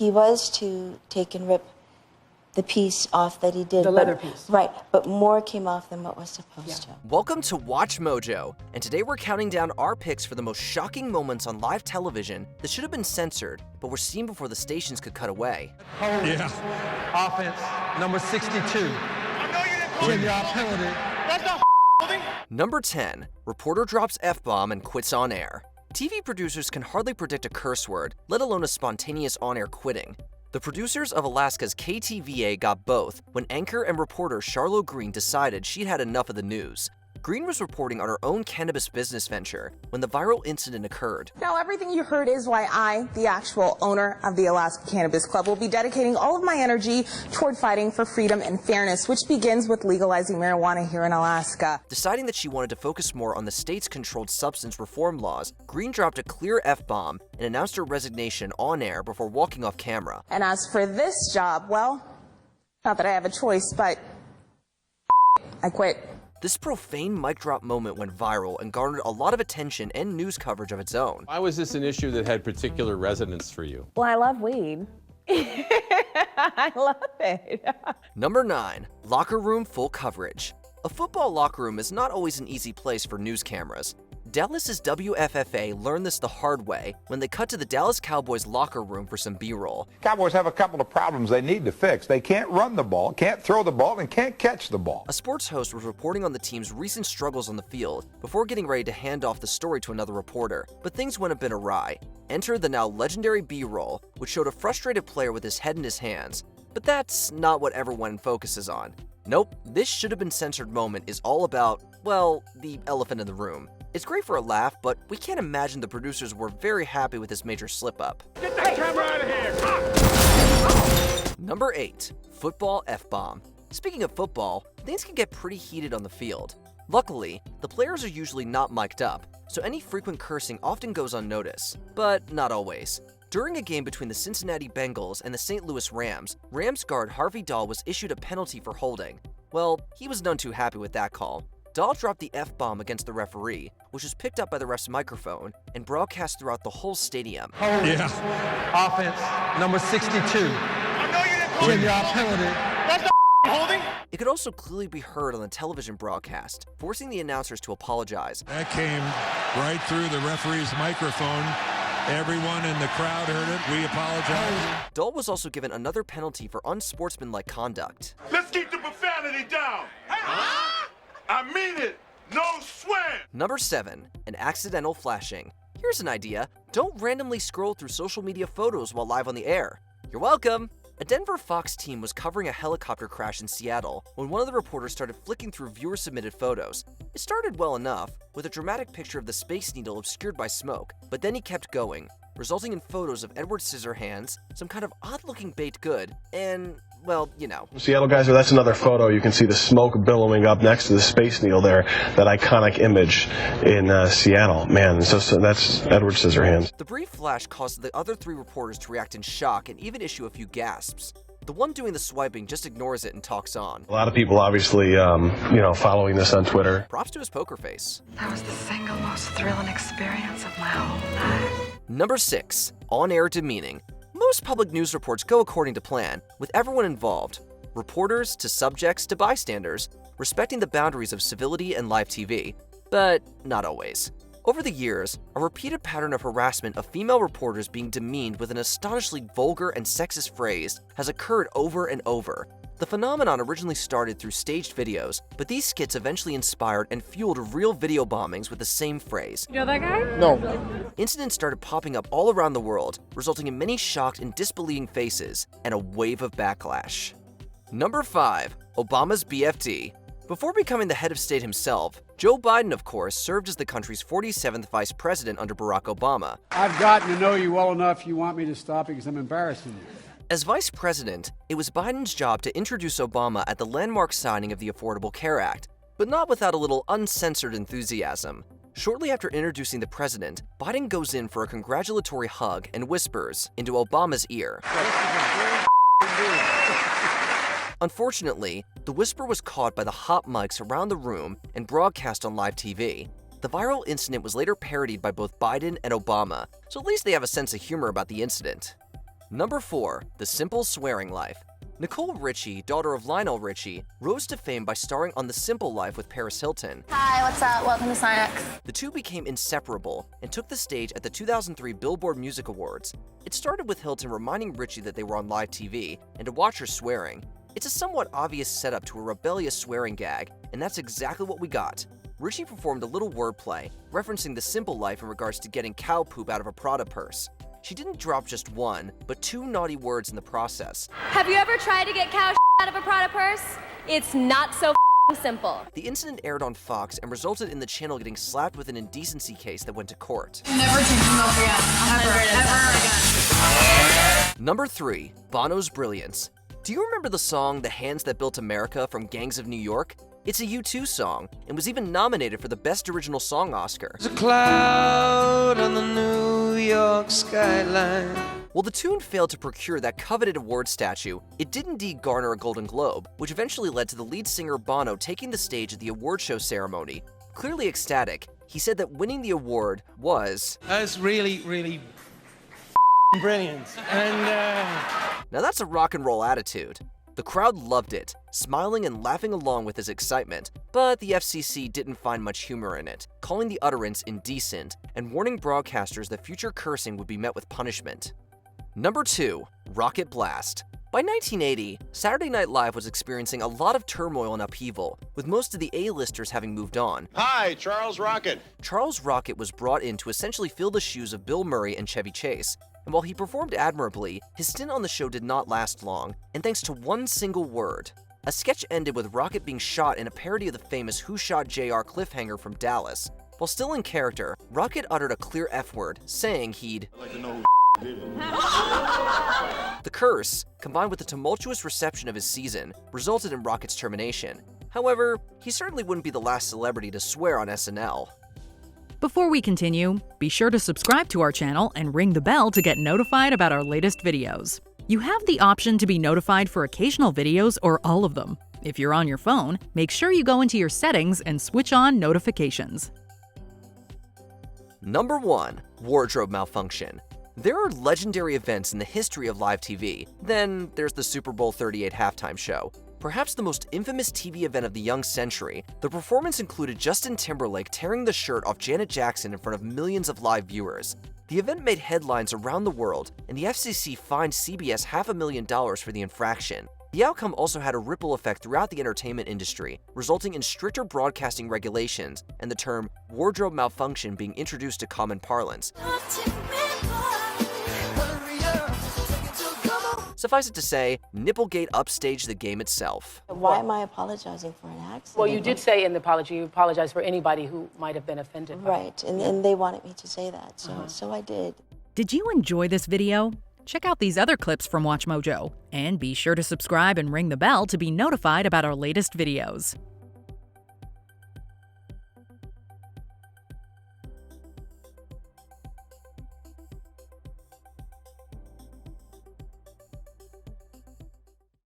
He was to take and rip the piece off that he did. The leather piece. Right, but more came off than what was supposed to. Welcome to Watch Mojo, and today we're counting down our picks for the most shocking moments on live television that should have been censored, but were seen before the stations could cut away. Yeah. Offense, number 62. Penalty. Number 10. Reporter drops F-bomb and quits on air. TV producers can hardly predict a curse word, let alone a spontaneous on-air quitting. The producers of Alaska's KTVA got both when anchor and reporter Charlotte Green decided she'd had enough of the news. Green was reporting on her own cannabis business venture when the viral incident occurred. Now, everything you heard is why I, the actual owner of the Alaska Cannabis Club, will be dedicating all of my energy toward fighting for freedom and fairness, which begins with legalizing marijuana here in Alaska. Deciding that she wanted to focus more on the state's controlled substance reform laws, Green dropped a clear F-bomb and announced her resignation on air before walking off camera. And as for this job, well, not that I have a choice, but I quit. This profane mic drop moment went viral and garnered a lot of attention and news coverage of its own. Why was this an issue that had particular resonance for you? Well, I love weed. I love it. Number 9. Locker room full coverage. A football locker room is not always an easy place for news cameras. Dallas's WFFA learned this the hard way when they cut to the Dallas Cowboys locker room for some B-roll. Cowboys have a couple of problems they need to fix. They can't run the ball, can't throw the ball, and can't catch the ball. A sports host was reporting on the team's recent struggles on the field before getting ready to hand off the story to another reporter, but things went a bit awry. Enter the now legendary B-roll, which showed a frustrated player with his head in his hands. But that's not what everyone focuses on. Nope, this should have been censored moment is all about, well, the elephant in the room. It's great for a laugh, but we can't imagine the producers were very happy with this major slip-up. Get that camera out of here! Number 8. Football F-bomb. Speaking of football, things can get pretty heated on the field. Luckily, the players are usually not mic'd up, so any frequent cursing often goes unnoticed, but not always. During a game between the Cincinnati Bengals and the St. Louis Rams, Rams guard Harvey Dahl was issued a penalty for holding. Well, he was none too happy with that call. Dahl dropped the F-bomb against the referee, which was picked up by the ref's microphone and broadcast throughout the whole stadium. Yeah. Offense, number 62. Penalty. That's not holding. It could also clearly be heard on the television broadcast, forcing the announcers to apologize. That came right through the referee's microphone. Everyone in the crowd heard it. We apologize. Dahl was also given another penalty for unsportsmanlike conduct. Let's keep the profanity down. I mean it. No swear. Number 7. An accidental flashing. Here's an idea. Don't randomly scroll through social media photos while live on the air. You're welcome. A Denver Fox team was covering a helicopter crash in Seattle when one of the reporters started flicking through viewer-submitted photos. It started well enough, with a dramatic picture of the Space Needle obscured by smoke, but then he kept going, resulting in photos of Edward Scissorhands, some kind of odd-looking baked good, and, well, you know. Seattle guys, that's another photo. You can see the smoke billowing up next to the Space Needle there, that iconic image in Seattle. Man, so that's Edward Scissorhands. The brief flash caused the other 3 reporters to react in shock and even issue a few gasps. The one doing the swiping just ignores it and talks on. A lot of people obviously, following this on Twitter. Props to his poker face. That was the single most thrilling experience of my whole life. Number 6. On Air Demeaning. Most public news reports go according to plan, with everyone involved, reporters to subjects to bystanders, respecting the boundaries of civility and live TV, but not always. Over the years, a repeated pattern of harassment of female reporters being demeaned with an astonishingly vulgar and sexist phrase has occurred over and over. The phenomenon originally started through staged videos, but these skits eventually inspired and fueled real video bombings with the same phrase. You know that guy? No. Incidents started popping up all around the world, resulting in many shocked and disbelieving faces and a wave of backlash. Number 5. Obama's BFD. Before becoming the head of state himself, Joe Biden, of course, served as the country's 47th vice president under Barack Obama. I've gotten to know you well enough. You want me to stop because I'm embarrassing you. As vice president, it was Biden's job to introduce Obama at the landmark signing of the Affordable Care Act, but not without a little uncensored enthusiasm. Shortly after introducing the president, Biden goes in for a congratulatory hug and whispers into Obama's ear. Unfortunately, the whisper was caught by the hot mics around the room and broadcast on live TV. The viral incident was later parodied by both Biden and Obama, so at least they have a sense of humor about the incident. Number 4. The Simple Swearing Life. Nicole Richie, daughter of Lionel Richie, rose to fame by starring on The Simple Life with Paris Hilton. Hi, what's up? Welcome to Sonic. The two became inseparable and took the stage at the 2003 Billboard Music Awards. It started with Hilton reminding Richie that they were on live TV and to watch her swearing. It's a somewhat obvious setup to a rebellious swearing gag, and that's exactly what we got. Richie performed a little wordplay, referencing The Simple Life in regards to getting cow poop out of a Prada purse. She didn't drop just one, but 2 naughty words in the process. Have you ever tried to get cow out of a Prada purse? It's not so simple. The incident aired on Fox and resulted in the channel getting slapped with an indecency case that went to court. Never drink milk again. Ever again. Number 3. BonosBrilliance. Do you remember the song The Hands That Built America from Gangs of New York? It's a U2 song, and was even nominated for the Best Original Song Oscar. There's a cloud on the New York skyline. While the tune failed to procure that coveted award statue, it did indeed garner a Golden Globe, which eventually led to the lead singer Bono taking the stage at the award show ceremony. Clearly ecstatic, he said that winning the award was... That's really brilliant. And Now that's a rock and roll attitude. The crowd loved it, smiling and laughing along with his excitement, but the FCC didn't find much humor in it, calling the utterance indecent and warning broadcasters that future cursing would be met with punishment. Number 2. Rocket Blast. By 1980, Saturday Night Live was experiencing a lot of turmoil and upheaval, with most of the A-listers having moved on. Hi, Charles Rocket. Charles Rocket was brought in to essentially fill the shoes of Bill Murray and Chevy Chase, and while he performed admirably, his stint on the show did not last long, and thanks to one single word. A sketch ended with Rocket being shot in a parody of the famous Who Shot JR cliffhanger from Dallas. While still in character, Rocket uttered a clear F-word, saying he'd... I'd like to know who did it. The curse, combined with the tumultuous reception of his season, resulted in Rocket's termination. However, he certainly wouldn't be the last celebrity to swear on SNL. Before we continue, be sure to subscribe to our channel and ring the bell to get notified about our latest videos. You have the option to be notified for occasional videos or all of them. If you're on your phone, make sure you go into your settings and switch on notifications. Number 1. Wardrobe Malfunction. There are legendary events in the history of live TV. Then there's the Super Bowl 38 halftime show. Perhaps the most infamous TV event of the young century, the performance included Justin Timberlake tearing the shirt off Janet Jackson in front of millions of live viewers. The event made headlines around the world, and the FCC fined CBS $500,000 for the infraction. The outcome also had a ripple effect throughout the entertainment industry, resulting in stricter broadcasting regulations and the term wardrobe malfunction being introduced to common parlance. Suffice it to say, Nipplegate upstaged the game itself. Why am I apologizing for an accident? Well, you did say in the apology you apologized for anybody who might have been offended. Right, and they wanted me to say that, so I did. Did you enjoy this video? Check out these other clips from WatchMojo, and be sure to subscribe and ring the bell to be notified about our latest videos.